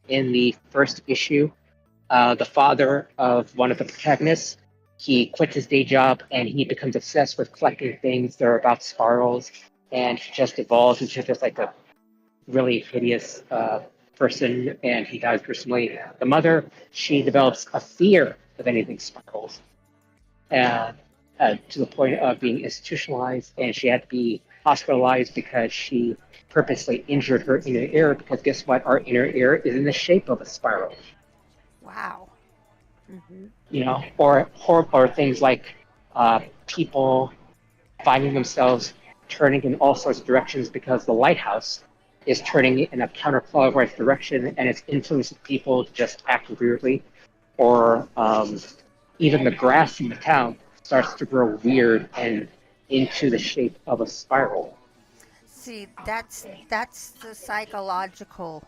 in the first issue, the father of one of the protagonists, he quits his day job and he becomes obsessed with collecting things that are about spirals, and he just evolves into just like a really hideous person, and he dies gruesomely. The mother, she develops a fear of anything spirals. to the point of being institutionalized, and she had to be hospitalized because she purposely injured her inner ear. Because guess what? Our inner ear is in the shape of a spiral. Wow. Mm-hmm. Or things like people finding themselves turning in all sorts of directions because the lighthouse is turning in a counterclockwise direction and it's influencing people to just act weirdly. Or even the grass in the town starts to grow weird and into the shape of a spiral. See, that's the psychological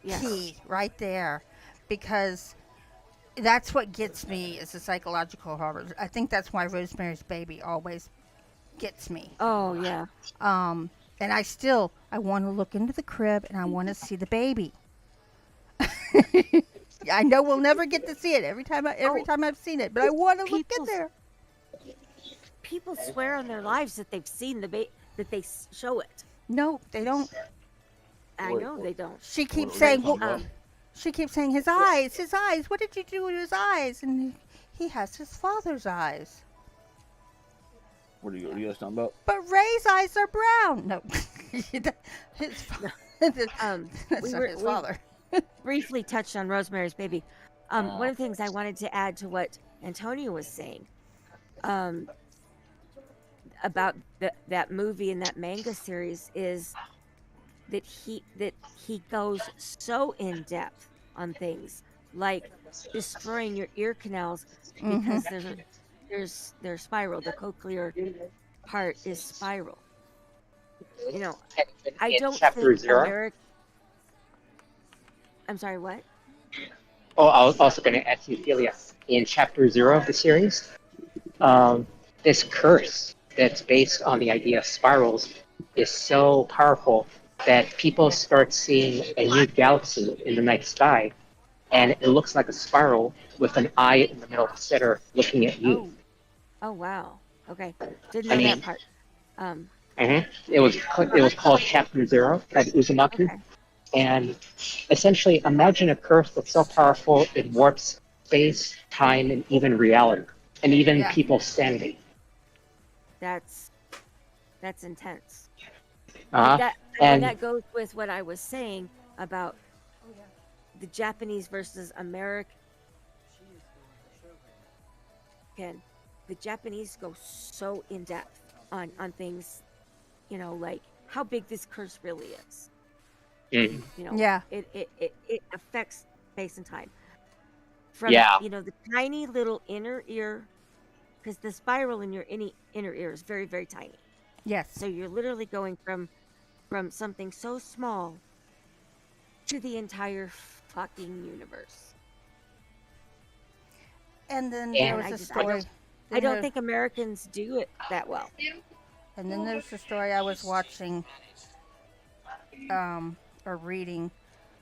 Yes. key right there, because that's what gets me is the psychological horror. I think that's why Rosemary's Baby always gets me. Oh yeah. And I want to look into the crib and I want to see the baby. I know we'll never get to see it every time I've seen it, but I want to look in People's- there. People swear on their lives that they've seen that they show it. No, they don't. I Wait, know what? they don't. She keeps What are saying, you talking well, about? she keeps saying his eyes, his eyes. What did you do with his eyes? And he has his father's eyes. What are you guys talking about? But Ray's eyes are brown. No, his that's we not were- his we- father. Briefly touched on Rosemary's Baby. One of the things I wanted to add to what Antonio was saying about that movie and that manga series is that he goes so in depth on things like destroying your ear canals because they're spiral. The cochlear part is spiral. You know, I In don't chapter think 0. America. I'm sorry, what? Oh, I was also going to ask you, Filia, in chapter 0 of the series, this curse that's based on the idea of spirals is so powerful that people start seeing a new galaxy in the night sky, and it looks like a spiral with an eye in the middle of the center looking at you. Oh wow. Okay, didn't I know mean- that part. It was called Chapter 0 by Uzumaki. Okay. And essentially, imagine a curse that's so powerful it warps space, time, and even reality, and even Yeah. people's sanity. That's intense. Uh-huh. And And that goes with what I was saying about the Japanese versus American. The Japanese go so in depth on things, like how big this curse really is. Mm. Yeah. It affects space and time. From Yeah. The tiny little inner ear, because the spiral in your inner ear is very, very tiny. Yes. So you're literally going from something so small to the entire fucking universe. And then And there was I a just- story. I don't think Americans do it that well. And then there's a story I was watching, or reading,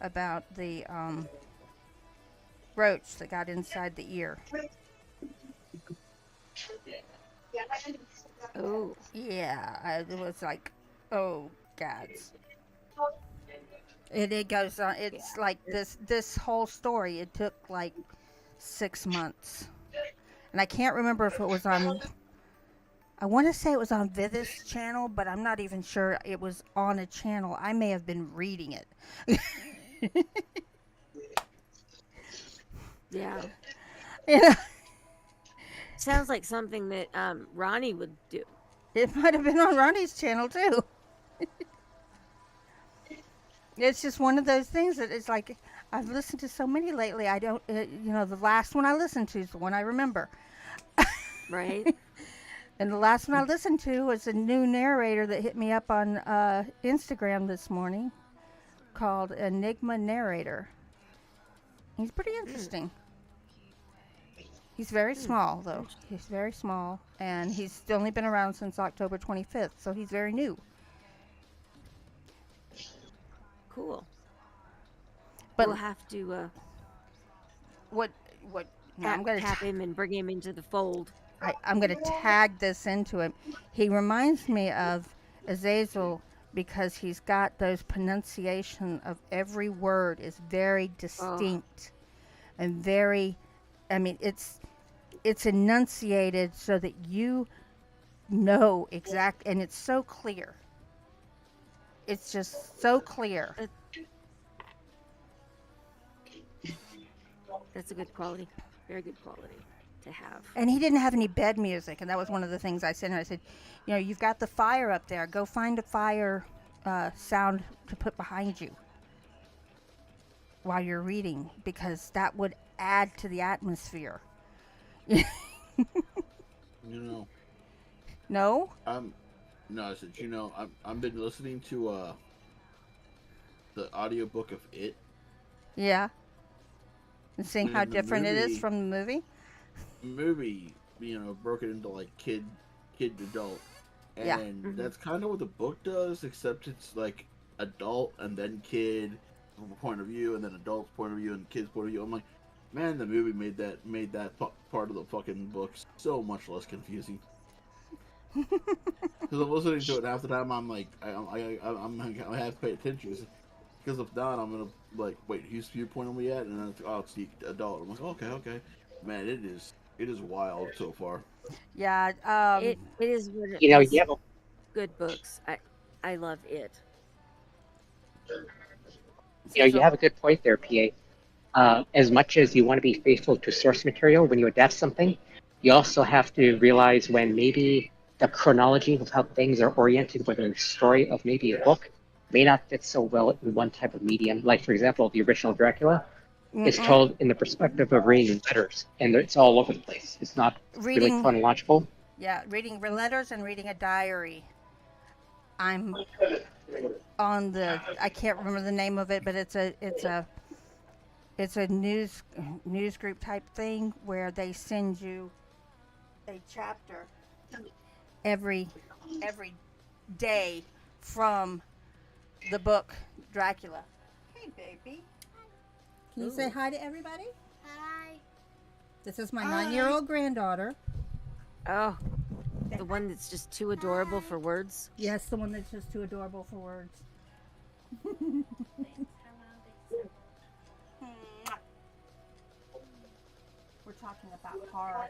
about the roach that got inside the ear. Oh, Yeah, it was like, oh gods. And it goes on. It's like this whole story. It took like 6 months, and I can't remember if it was on. I want to say it was on Vithis channel, but I'm not even sure it was on a channel. I may have been reading it. yeah. Yeah, Sounds like something that Ronnie would do. it might have been on Ronnie's channel too. It's just one of those things that it's like I've listened to so many lately. I don't, the last one I listened to is the one I remember. Right? And the last one I listened to was a new narrator that hit me up on Instagram this morning called Enigma Narrator. He's pretty interesting. He's very small, though. He's very small, and he's only been around since October 25th, so he's very new. Cool. But We'll have to what? No, I'm gonna tap him and bring him into the fold. I'm gonna tag this into him. He reminds me of Azazel because he's got those pronunciation of every word is very distinct and very. I mean, it's it's enunciated so that you know exact, and it's so clear. It's just so clear. That's a good quality. Very good quality to have. And he didn't have any bed music, and that was one of the things I said. I said, you know, you've got the fire up there. Go find a fire sound to put behind you while you're reading, because that would add to the atmosphere. You know, No? I'm no. I said, I've been listening to the audiobook of It. Yeah. And seeing how And the different it is movie, from the movie? movie, broke it into like kid to adult, Yeah. and that's kind of what the book does, except it's like adult and then kid point of view, and then adult's point of view and kid's point of view. I'm like, man, the movie made that part of the fucking book so much less confusing. Because I'm listening to it, and half the time I'm like, I have to pay attention. Because if not, I'm gonna like, wait, whose viewpoint are we at? And then it's the adult. I'm like, okay, man, it is wild so far. Yeah. It is what it You know, is. you have a, Good books. I love it. you have a good point there, PA. As much as you want to be faithful to source material when you adapt something, you also have to realize when maybe the chronology of how things are oriented within the story of maybe a book may not fit so well in one type of medium. Like, for example, the original Dracula is told in the perspective of reading letters, and it's all over the place. It's not really reading, chronological. yeah, reading letters and reading a diary. I'm on the, I can't remember the name of it, but it's a news group type thing where they send you a chapter every day from the book Dracula. Hey, baby. Can you say hi to everybody? Hi. This is my 9-year-old granddaughter. Oh, the one that's just too adorable for words. Yes, the one that's just too adorable for words. We're talking about horror.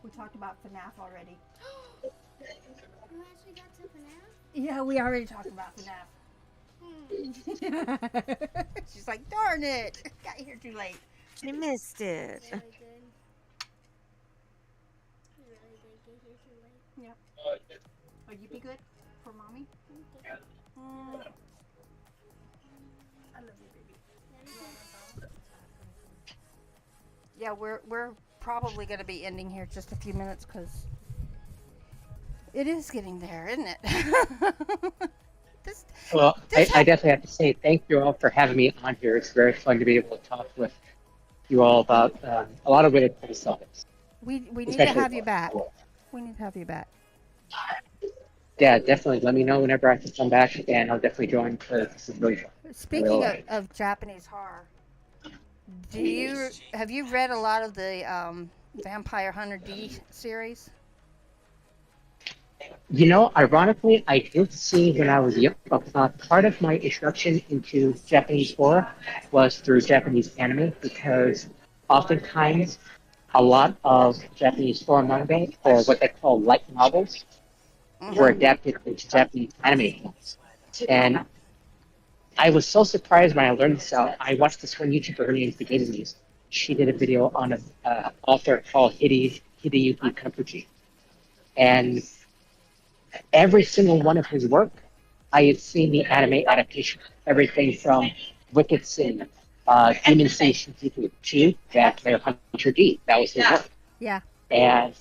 We talked about FNAF already. You actually got to FNAF? Yeah, we already talked about FNAF. She's like, darn it, got here too late. I missed it. Really did. You really did get here too late. Yep. Are you be good for mommy? I love you, baby. Yeah, we're probably going to be ending here just a few minutes because it is getting there, isn't it? Well, I definitely have to say thank you all for having me on here. It's very fun to be able to talk with you all about a lot of really cool topics. We need to have you back. We need to have you back. Yeah, definitely. Let me know whenever I can come back, and I'll definitely join because this is really fun. Speaking of Japanese horror, have you read a lot of the Vampire Hunter D series? You know, ironically, I did see when I was young, part of my introduction into Japanese horror was through Japanese anime because oftentimes a lot of Japanese horror manga, or what they call light novels, were adapted into Japanese anime films. And I was so surprised when I learned this out. I watched this one YouTuber, her name is Begins. She did a video on an author called Hideyuki Kakuchi. And every single one of his work, I had seen the anime adaptation. Everything from Wicked Sin, Demon Station to Vampire Hunter D. That was his work. Yeah. And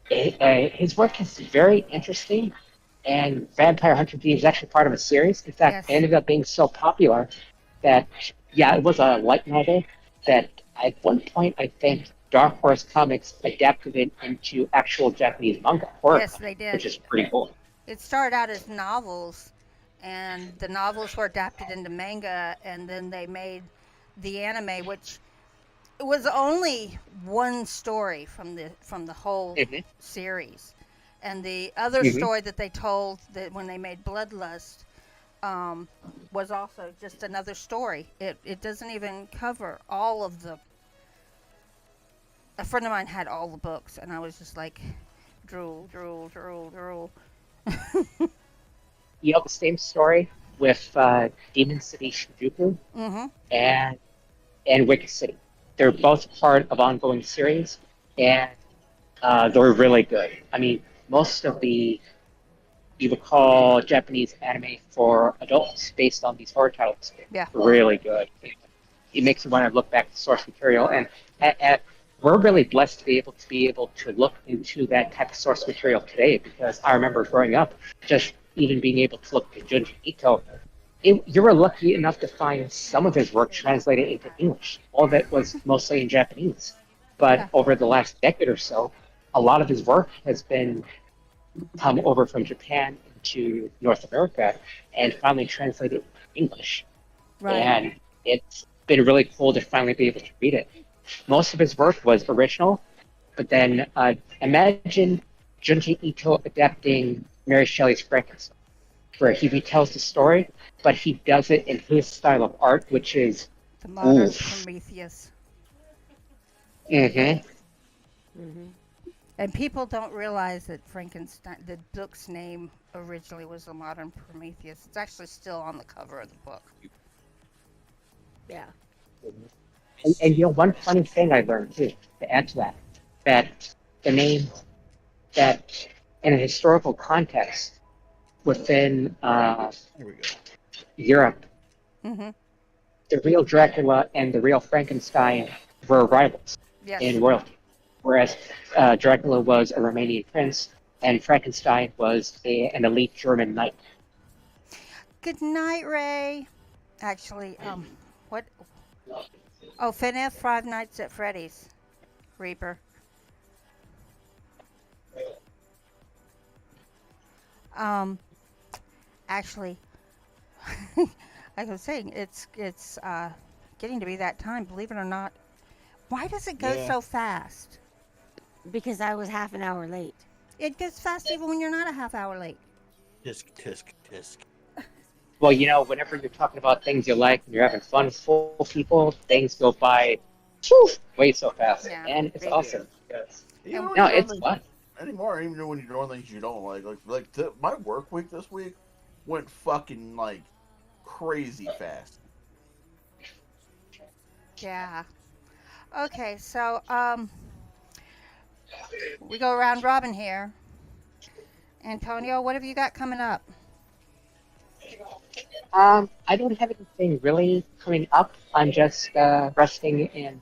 his work is very interesting. And Vampire Hunter D is actually part of a series. In fact, it ended up being so popular that, it was a light novel that at one point, I think, Dark Horse Comics adapted it into actual Japanese manga. Yes, they did. Which is pretty cool. It started out as novels, and the novels were adapted into manga, and then they made the anime, which was only one story from the whole series. And the other story that they told that when they made Bloodlust was also just another story. It doesn't even cover all of a friend of mine had all the books, and I was just like, drool, drool, drool, drool. You know the same story with Demon City Shinjuku Mm-hmm. and Wicked City. They're both part of ongoing series, and they're really good. I mean, most of the you would call Japanese anime for adults based on these horror titles. Yeah. Really good. It makes you want to look back to source material, and we're really blessed to be able to look into that type of source material today. Because I remember growing up, just even being able to look at Junji Ito, you were lucky enough to find some of his work translated into English. All of it was mostly in Japanese. But Yeah. over the last decade or so, a lot of his work has been come over from Japan to North America and finally translated into English. Right. And it's been really cool to finally be able to read it. Most of his work was original, but then imagine Junji Ito adapting Mary Shelley's Frankenstein, where he retells the story, but he does it in his style of art, which is The modern oof. Prometheus. Mm-hmm. Mm-hmm. And people don't realize that Frankenstein, the book's name originally was the modern Prometheus. It's actually still on the cover of the book. Yeah. And you know, one funny thing I learned too, to add to that, that the name that in a historical context within Here we go. Europe, Mm-hmm. the real Dracula and the real Frankenstein were rivals Yes. in royalty, whereas Dracula was a Romanian prince and Frankenstein was an elite German knight. Good night, Ray. Actually, what? Oh, FNF Five Nights at Freddy's. Reaper. Um, actually, like I was saying, it's getting to be that time. Believe it or not. Why does it go Yeah. so fast? Because I was half an hour late. It goes fast even when you're not a half hour late. Tisk, tisk, tisk. Well, you know, whenever you're talking about things you like and you're having fun with full people, things go by whew, way so fast, Yeah, and it's they do. awesome. Because, Even And- when no, you're doing it's things fun. anymore, even when you're doing things you don't like my work week this week went fucking like crazy fast. Yeah. Okay, so we go round robin here. Antonio, what have you got coming up? I don't have anything really coming up. I'm just resting and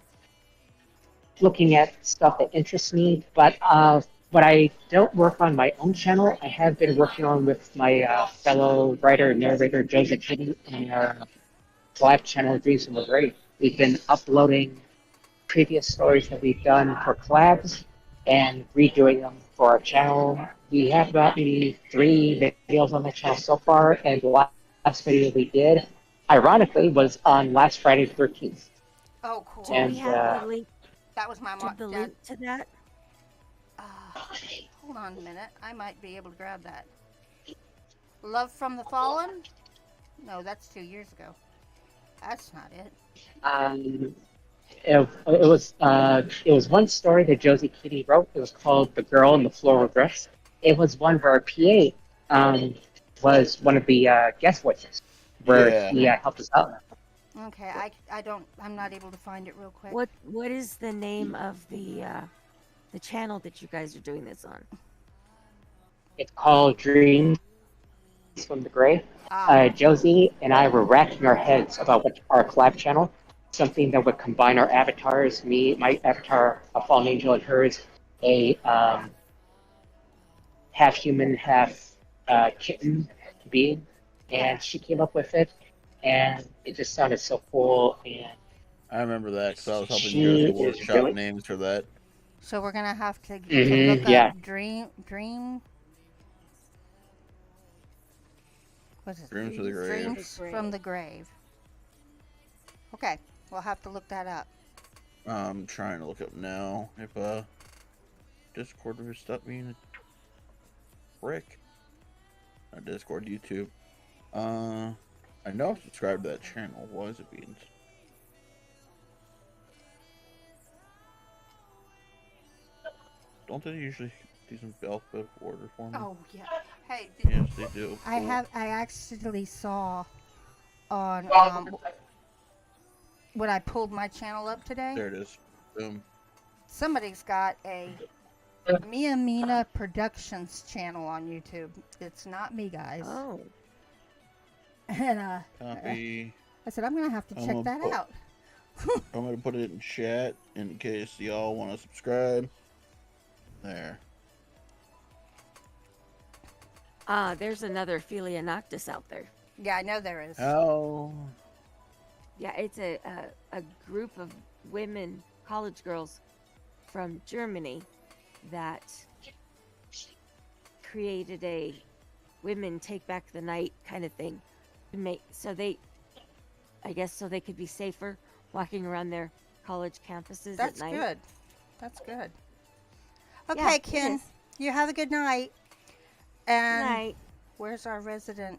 looking at stuff that interests me. But what I don't work on my own channel, I have been working on with my fellow writer and narrator Joseph Kitty on our live channel Dreams from the Grave. We've been uploading previous stories that we've done for collabs and redoing them for our channel. We have about maybe 3 videos on the channel so far, and the last video we did, ironically, was on last Friday the 13th. Oh, cool. Do And, we have the link That was my to the dad. link to that? Hold on a minute. I might be able to grab that. Love from the Fallen? No, that's 2 years ago. That's not it. It was one story that Josie Kitty wrote. It was called "The Girl in the Floral Dress." It was one where PA was one of the guest voices, where Yeah. he helped us out. Okay, I'm not able to find it real quick. What is the name of the channel that you guys are doing this on? It's called Dreams from the Grave. Josie and I were racking our heads about what our collab channel, something that would combine our avatars, my avatar, a fallen angel, and hers, a half human, half kitten being, and she came up with it, and it just sounded so cool. And I remember that because I was helping She you is workshop really- names for that. So we're gonna have to Mhm, look yeah. up dream. What's it? Dreams from the Grave. Dreams from the Grave. Okay, we'll have to look that up. I'm trying to look up now if Discord would stop being a prick. Discord, YouTube. I know I'm subscribed to that channel. Why is it being? Don't they usually do some alphabetical order for me? Oh yeah. Hey, Yes, they do. Cool. I actually saw on when I pulled my channel up today. There it is. Boom. Somebody's got a Mina Productions channel on YouTube. It's not me, guys. Oh. And Copy. I said I'm gonna have to check that out. I'm gonna put it in chat in case y'all want to subscribe. There. There's another Filia Noctis out there. Yeah, I know there is. Oh. Yeah, it's a group of women, college girls from Germany that created a women take back the night kind of thing to make so they could be safer walking around their college campuses That's at night. good. That's good. Okay, Yeah, it Ken, is. you have a good night. And Night. where's our resident?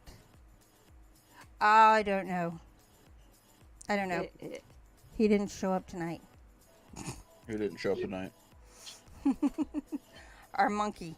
I don't know. I don't know. He didn't show up tonight. Who didn't show up tonight? Our monkey.